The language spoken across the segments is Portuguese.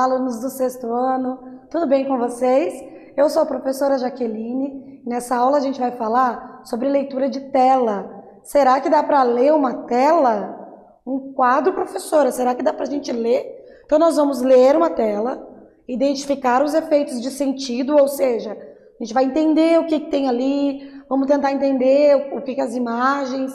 Olá, alunos do sexto ano, tudo bem com vocês? Eu sou a professora Jaqueline e nessa aula a gente vai falar sobre leitura de tela. Será que dá para ler uma tela? Um quadro, professora, será que dá para a gente ler? Então nós vamos ler uma tela, identificar os efeitos de sentido, ou seja, a gente vai entender o que tem ali, vamos tentar entender o que as imagens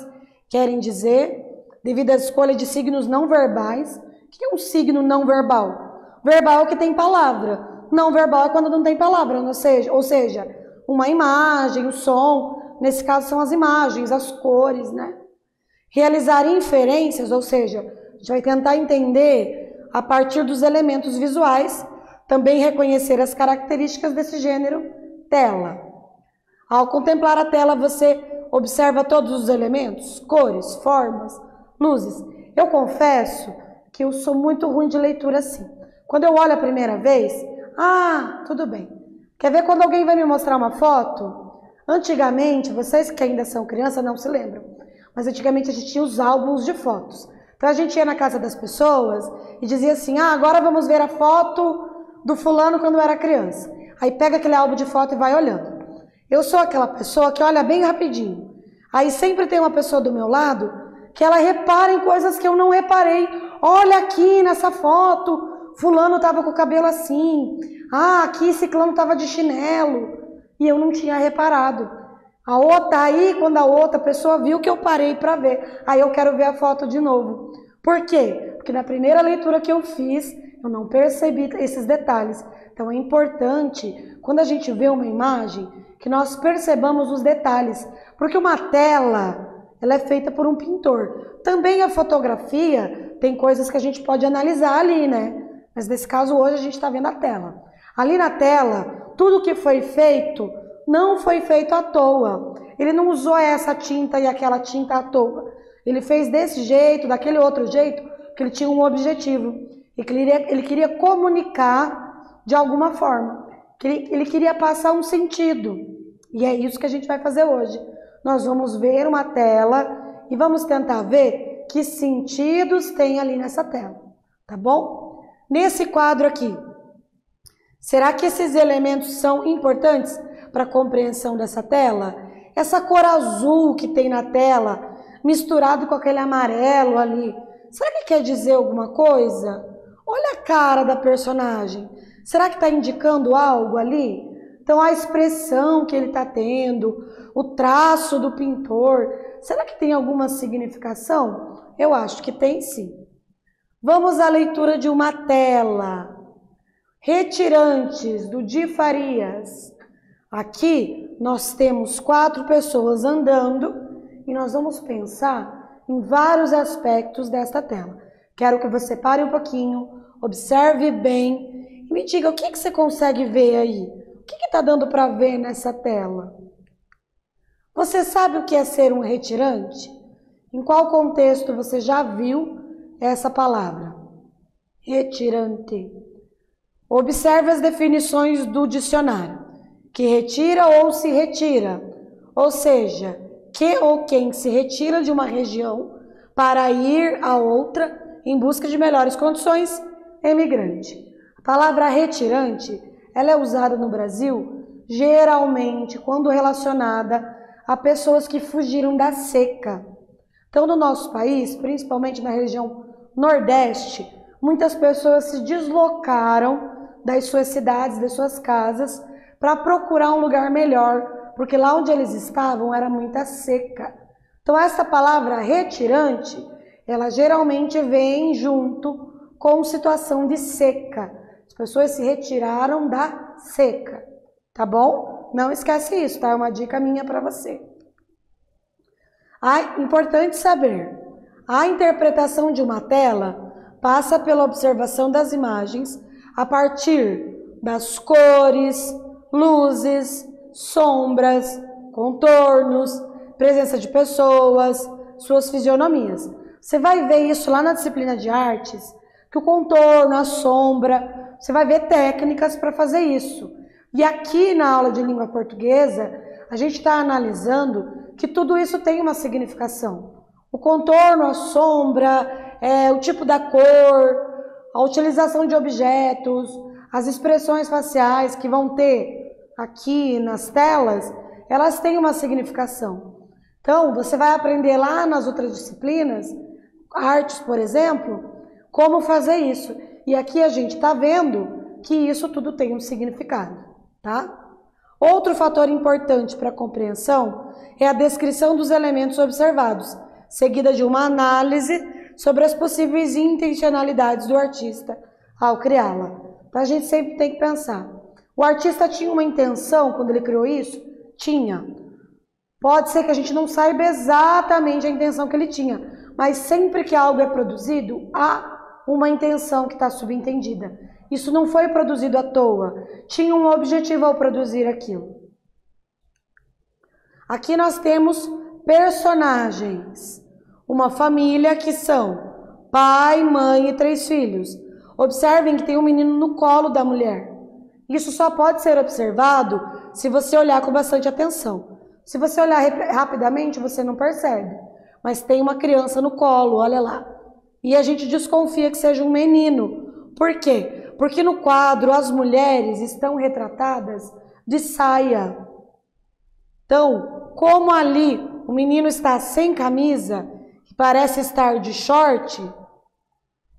querem dizer, devido à escolha de signos não verbais. O que é um signo não verbal? Verbal é o que tem palavra. Não verbal é quando não tem palavra, ou seja, uma imagem, o som, nesse caso são as imagens, as cores, né? Realizar inferências, ou seja, a gente vai tentar entender a partir dos elementos visuais, também reconhecer as características desse gênero, tela. Ao contemplar a tela, você observa todos os elementos, cores, formas, luzes. Eu confesso que eu sou muito ruim de leitura assim. Quando eu olho a primeira vez, tudo bem. Quer ver quando alguém vai me mostrar uma foto? Antigamente, vocês que ainda são crianças não se lembram, mas antigamente a gente tinha os álbuns de fotos. Então a gente ia na casa das pessoas e dizia assim, agora vamos ver a foto do fulano quando era criança. Aí pega aquele álbum de foto e vai olhando. Eu sou aquela pessoa que olha bem rapidinho. Aí sempre tem uma pessoa do meu lado que ela repara em coisas que eu não reparei. Olha aqui nessa foto, fulano estava com o cabelo assim. Aqui ciclano estava de chinelo. E eu não tinha reparado. Aí quando a outra pessoa viu que eu parei para ver, aí eu quero ver a foto de novo. Por quê? Porque na primeira leitura que eu fiz, eu não percebi esses detalhes. Então é importante, quando a gente vê uma imagem, que nós percebamos os detalhes. Porque uma tela, ela é feita por um pintor. Também a fotografia, tem coisas que a gente pode analisar ali, né? Mas nesse caso hoje a gente está vendo a tela. Ali na tela, tudo que foi feito, não foi feito à toa. Ele não usou essa tinta e aquela tinta à toa. Ele fez desse jeito, daquele outro jeito, porque ele tinha um objetivo. Ele queria comunicar de alguma forma. Ele queria passar um sentido. E é isso que a gente vai fazer hoje. Nós vamos ver uma tela e vamos tentar ver que sentidos tem ali nessa tela. Tá bom? Nesse quadro aqui, será que esses elementos são importantes para a compreensão dessa tela? Essa cor azul que tem na tela, misturado com aquele amarelo ali, será que quer dizer alguma coisa? Olha a cara da personagem. Será que está indicando algo ali? Então, a expressão que ele está tendo, o traço do pintor, será que tem alguma significação? Eu acho que tem sim. Vamos à leitura de uma tela. Retirantes, do Di Farias. Aqui nós temos 4 pessoas andando e nós vamos pensar em vários aspectos desta tela. Quero que você pare um pouquinho, observe bem e me diga o que você consegue ver aí. O que está dando para ver nessa tela? Você sabe o que é ser um retirante? Em qual contexto você já viu essa palavra? Retirante. Observe as definições do dicionário. Que retira ou se retira. Ou seja, que ou quem se retira de uma região para ir a outra em busca de melhores condições, emigrante. A palavra retirante, ela é usada no Brasil geralmente quando relacionada a pessoas que fugiram da seca. Então, no nosso país, principalmente na região Nordeste, muitas pessoas se deslocaram das suas cidades, das suas casas, para procurar um lugar melhor, porque lá onde eles estavam era muita seca. Então, essa palavra retirante, ela geralmente vem junto com situação de seca. As pessoas se retiraram da seca, tá bom? Não esquece isso, tá? É uma dica minha para você. Importante saber, a interpretação de uma tela passa pela observação das imagens a partir das cores, luzes, sombras, contornos, presença de pessoas, suas fisionomias. Você vai ver isso lá na disciplina de artes, que o contorno, a sombra, você vai ver técnicas para fazer isso. E aqui na aula de língua portuguesa, a gente está analisando que tudo isso tem uma significação. O contorno, a sombra, o tipo da cor, a utilização de objetos, as expressões faciais que vão ter aqui nas telas, elas têm uma significação. Então, você vai aprender lá nas outras disciplinas, artes, por exemplo, como fazer isso. E aqui a gente está vendo que isso tudo tem um significado, tá? Outro fator importante para a compreensão é a descrição dos elementos observados, seguida de uma análise sobre as possíveis intencionalidades do artista ao criá-la. Então a gente sempre tem que pensar, o artista tinha uma intenção quando ele criou isso? Tinha. Pode ser que a gente não saiba exatamente a intenção que ele tinha, mas sempre que algo é produzido, há uma intenção que está subentendida. Isso não foi produzido à toa, tinha um objetivo ao produzir aquilo. Aqui nós temos personagens, uma família que são pai, mãe e 3 filhos. Observem que tem um menino no colo da mulher. Isso só pode ser observado se você olhar com bastante atenção. Se você olhar rapidamente, você não percebe, mas tem uma criança no colo, olha lá. E a gente desconfia que seja um menino. Por quê? Porque no quadro as mulheres estão retratadas de saia. Então, como ali o menino está sem camisa, que parece estar de short,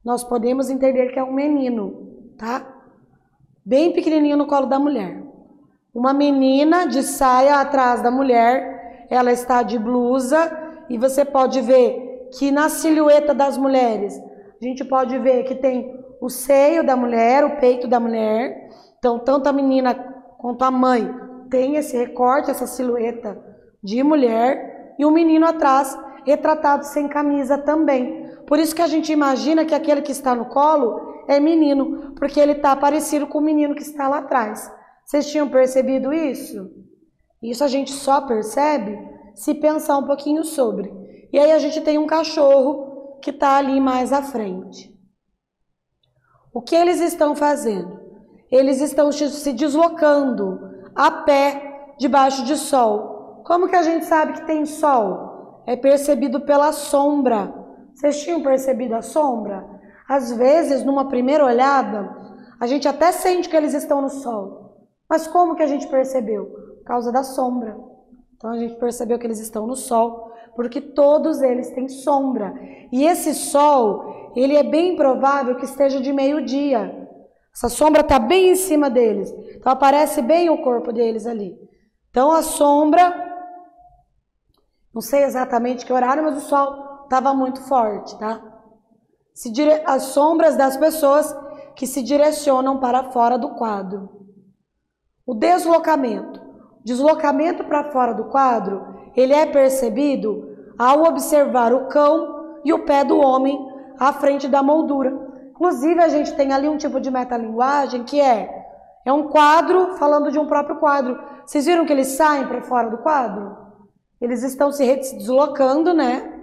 nós podemos entender que é um menino, tá? Bem pequenininho no colo da mulher. Uma menina de saia atrás da mulher, ela está de blusa e você pode ver que na silhueta das mulheres, a gente pode ver que tem o seio da mulher, o peito da mulher. Então, tanto a menina quanto a mãe tem esse recorte, essa silhueta de mulher, e o menino atrás retratado sem camisa também. Por isso que a gente imagina que aquele que está no colo é menino, porque ele está parecido com o menino que está lá atrás. Vocês tinham percebido isso? Isso a gente só percebe se pensar um pouquinho sobre. E aí a gente tem um cachorro que está ali mais à frente. O que eles estão fazendo? Eles estão se deslocando a pé debaixo de sol. Como que a gente sabe que tem sol? É percebido pela sombra. Vocês tinham percebido a sombra? Às vezes, numa primeira olhada, a gente até sente que eles estão no sol. Mas como que a gente percebeu? Por causa da sombra. Então a gente percebeu que eles estão no sol, porque todos eles têm sombra. E esse sol, ele é bem provável que esteja de meio-dia. Essa sombra está bem em cima deles. Então aparece bem o corpo deles ali. Então a sombra, não sei exatamente que horário, mas o sol estava muito forte, tá? As sombras das pessoas que se direcionam para fora do quadro. O deslocamento. Deslocamento para fora do quadro, ele é percebido ao observar o cão e o pé do homem à frente da moldura. Inclusive, a gente tem ali um tipo de metalinguagem que é um quadro falando de um próprio quadro. Vocês viram que eles saem para fora do quadro? Eles estão se deslocando, né?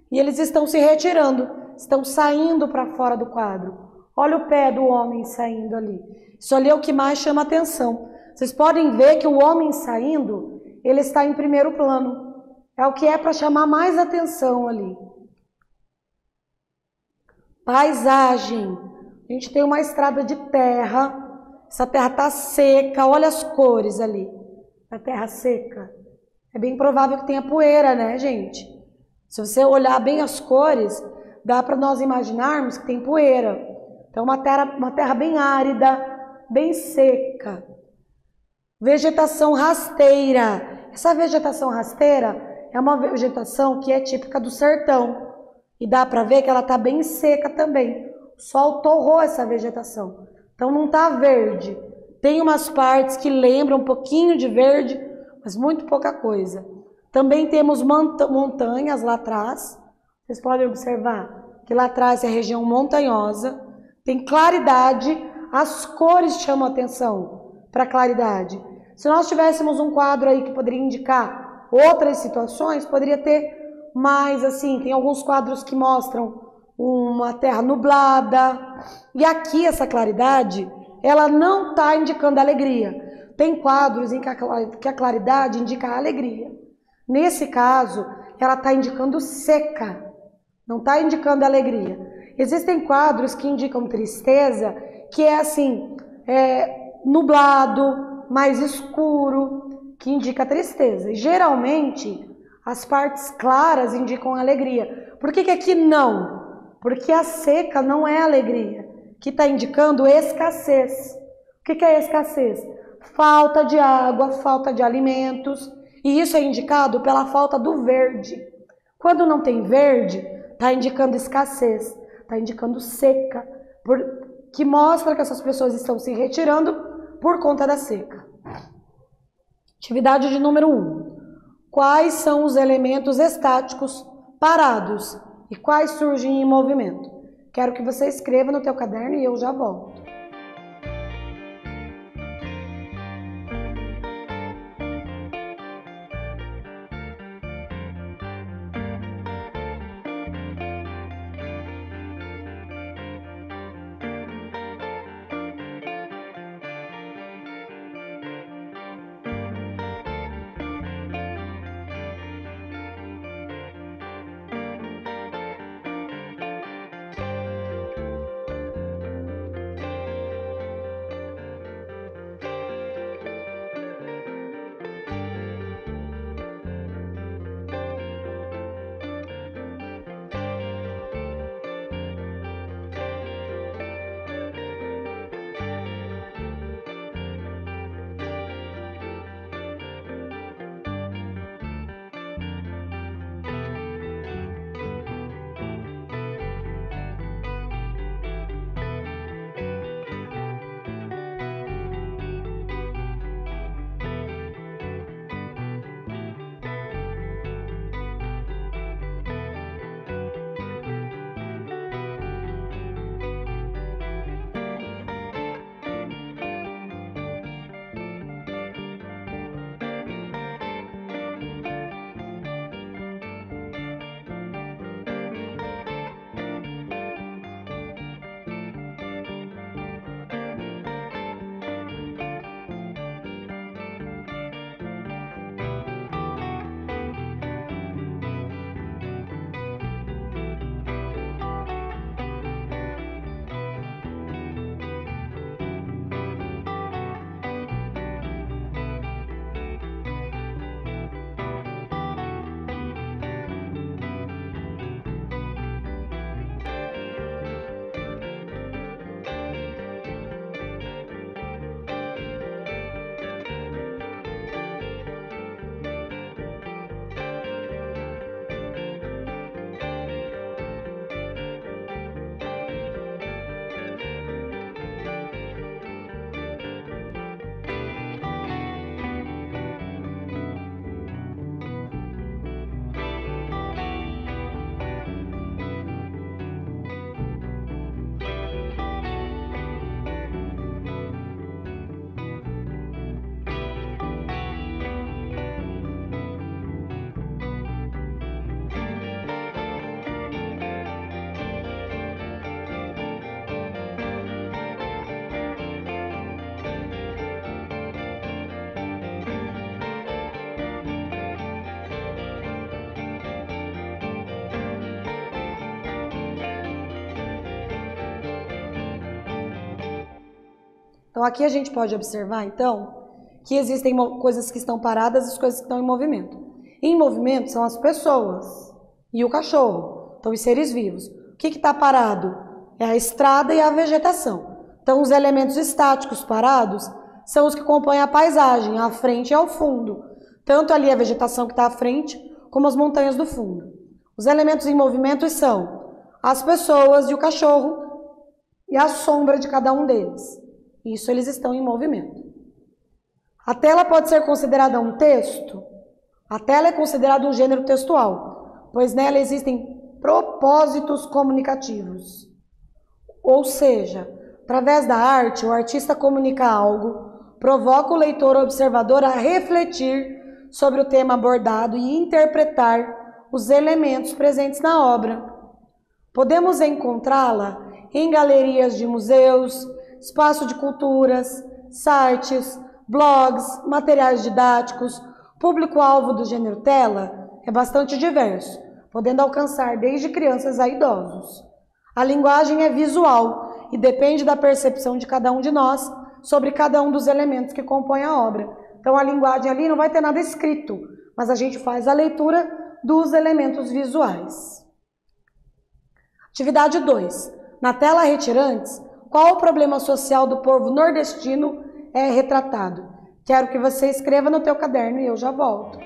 E eles estão se retirando, estão saindo para fora do quadro. Olha o pé do homem saindo ali. Isso ali é o que mais chama atenção. Vocês podem ver que o homem saindo, ele está em primeiro plano. É o que é para chamar mais atenção ali. Paisagem. A gente tem uma estrada de terra. Essa terra está seca. Olha as cores ali. A terra seca. É bem provável que tenha poeira, né, gente? Se você olhar bem as cores, dá para nós imaginarmos que tem poeira. Então, uma terra bem árida, bem seca. Vegetação rasteira. Essa vegetação rasteira é uma vegetação que é típica do sertão. E dá para ver que ela está bem seca também. O sol torrou essa vegetação. Então não está verde. Tem umas partes que lembram um pouquinho de verde, mas muito pouca coisa. Também temos montanhas lá atrás. Vocês podem observar que lá atrás é a região montanhosa. Tem claridade. As cores chamam atenção para a claridade. Se nós tivéssemos um quadro aí que poderia indicar outras situações, poderia ter mais assim, tem alguns quadros que mostram uma terra nublada. E aqui essa claridade, ela não está indicando alegria. Tem quadros em que a claridade indica a alegria. Nesse caso, ela está indicando seca, não está indicando alegria. Existem quadros que indicam tristeza, que é assim, nublado, mais escuro, que indica tristeza. E geralmente, as partes claras indicam alegria. Por que aqui não? Porque a seca não é alegria, que está indicando escassez. O que é escassez? Falta de água, falta de alimentos, e isso é indicado pela falta do verde. Quando não tem verde, está indicando escassez, está indicando seca, que mostra que essas pessoas estão se retirando por conta da seca. Atividade de número 1. Quais são os elementos estáticos parados e quais surgem em movimento? Quero que você escreva no teu caderno e eu já volto. Então aqui a gente pode observar, então, que existem coisas que estão paradas e coisas que estão em movimento. Em movimento são as pessoas e o cachorro, então os seres vivos. O que está parado? É a estrada e a vegetação. Então os elementos estáticos parados são os que compõem a paisagem, à frente e ao fundo. Tanto ali a vegetação que está à frente, como as montanhas do fundo. Os elementos em movimento são as pessoas e o cachorro e a sombra de cada um deles. Isso, eles estão em movimento. A tela pode ser considerada um texto? A tela é considerada um gênero textual, pois nela existem propósitos comunicativos. Ou seja, através da arte, o artista comunica algo, provoca o leitor ou observador a refletir sobre o tema abordado e interpretar os elementos presentes na obra. Podemos encontrá-la em galerias de museus, espaço de culturas, sites, blogs, materiais didáticos. O público-alvo do gênero tela é bastante diverso, podendo alcançar desde crianças a idosos. A linguagem é visual e depende da percepção de cada um de nós sobre cada um dos elementos que compõem a obra. Então a linguagem ali não vai ter nada escrito, mas a gente faz a leitura dos elementos visuais. Atividade 2. Na tela retirantes, qual o problema social do povo nordestino é retratado? Quero que você escreva no teu caderno e eu já volto.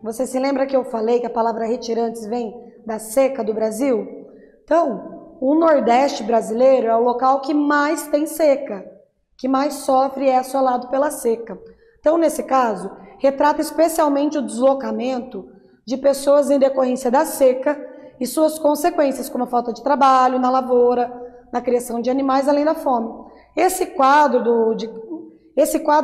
Você se lembra que eu falei que a palavra retirantes vem da seca do Brasil? Então, o Nordeste brasileiro é o local que mais tem seca, que mais sofre e é assolado pela seca. Então, nesse caso, retrata especialmente o deslocamento de pessoas em decorrência da seca e suas consequências, como a falta de trabalho na lavoura, na criação de animais, além da fome. Esse quadro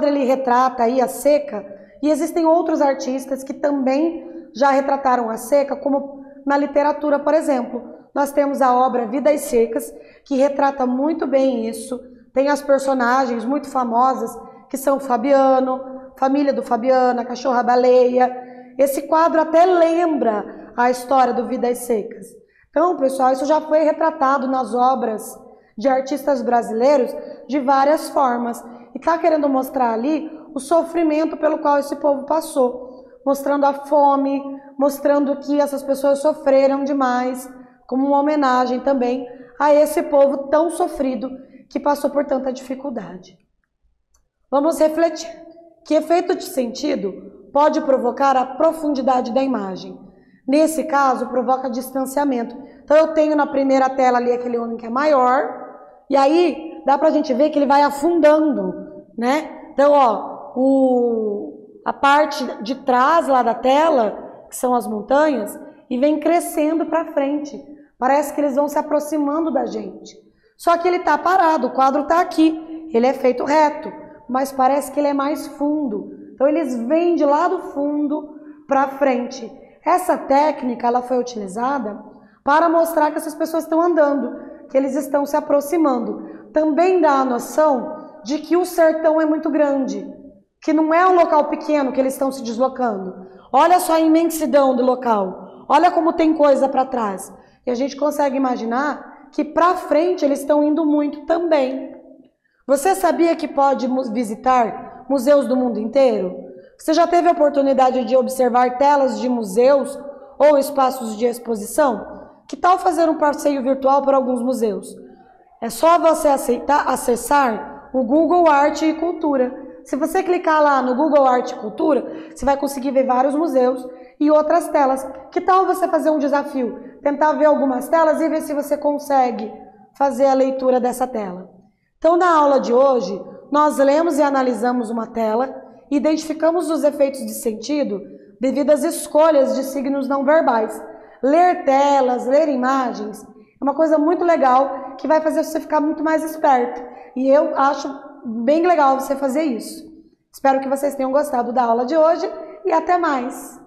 ele retrata aí a seca. E existem outros artistas que também já retrataram a seca, como na literatura, por exemplo. Nós temos a obra Vidas Secas, que retrata muito bem isso. Tem as personagens muito famosas, que são Fabiano, família do Fabiano, a cachorra-baleia. Esse quadro até lembra a história do Vidas Secas. Então, pessoal, isso já foi retratado nas obras de artistas brasileiros de várias formas. E está querendo mostrar ali o sofrimento pelo qual esse povo passou, mostrando a fome, mostrando que essas pessoas sofreram demais, como uma homenagem também a esse povo tão sofrido que passou por tanta dificuldade. Vamos refletir. Que efeito de sentido pode provocar a profundidade da imagem? Nesse caso, provoca distanciamento. Então eu tenho na primeira tela ali aquele homem que é maior, e aí dá pra gente ver que ele vai afundando, né? Então, ó, a parte de trás lá da tela, que são as montanhas, e vem crescendo para frente. Parece que eles vão se aproximando da gente. Só que ele está parado, o quadro está aqui, ele é feito reto, mas parece que ele é mais fundo. Então eles vêm de lá do fundo para frente. Essa técnica ela foi utilizada para mostrar que essas pessoas estão andando, que eles estão se aproximando. Também dá a noção de que o sertão é muito grande, que não é um local pequeno que eles estão se deslocando. Olha só a imensidão do local, olha como tem coisa para trás. E a gente consegue imaginar que para frente eles estão indo muito também. Você sabia que pode visitar museus do mundo inteiro? Você já teve a oportunidade de observar telas de museus ou espaços de exposição? Que tal fazer um passeio virtual por alguns museus? É só você acessar o Google Arte e Cultura. Se você clicar lá no Google Arte e Cultura, você vai conseguir ver vários museus e outras telas. Que tal você fazer um desafio? Tentar ver algumas telas e ver se você consegue fazer a leitura dessa tela. Então, na aula de hoje, nós lemos e analisamos uma tela, identificamos os efeitos de sentido devido às escolhas de signos não verbais. Ler telas, ler imagens, é uma coisa muito legal que vai fazer você ficar muito mais esperto. E eu acho bem legal você fazer isso. Espero que vocês tenham gostado da aula de hoje e até mais!